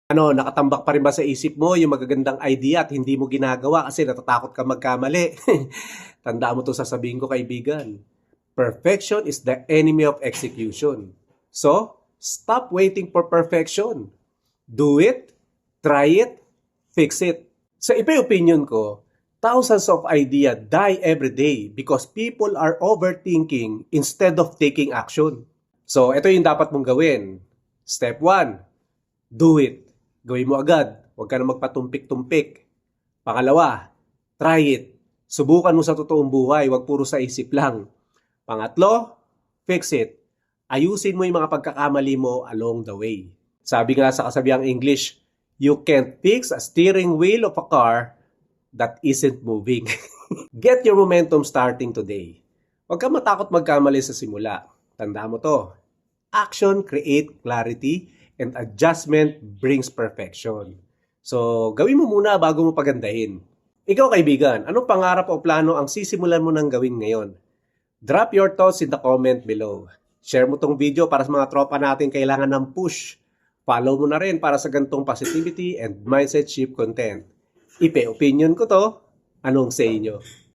Ano, nakatambak pa rin ba sa isip mo yung magagandang idea at hindi mo ginagawa kasi natatakot ka magkamali? Tandaan mo 'tong sasabihin ko, kaibigan. Perfection is the enemy of execution. So, stop waiting for perfection. Do it, try it, fix it. Sa iba opinion ko, thousands of ideas die every day because people are overthinking instead of taking action. So, ito yung dapat mong gawin. Step 1, do it. Gawin mo agad. Huwag ka na magpatumpik-tumpik. Pangalawa, try it. Subukan mo sa totoong buhay, huwag puro sa isip lang. Pangatlo, fix it. Ayusin mo yung mga pagkakamali mo along the way. Sabi nga sa kasabihang English, you can't fix a steering wheel of a car that isn't moving. Get your momentum starting today. Huwag kang matakot magkamali sa simula. Tandaan mo to. Action create clarity and adjustment brings perfection. So, gawin mo muna bago mo pagandahin. Ikaw kaibigan, anong pangarap o plano ang sisimulan mo nang gawin ngayon? Drop your thoughts in the comment below. Share mo tong video para sa mga tropa natin kailangan ng push. Follow mo na rin para sa gantong positivity and mindset shift content. Ipe opinion ko to. Anong say nyo?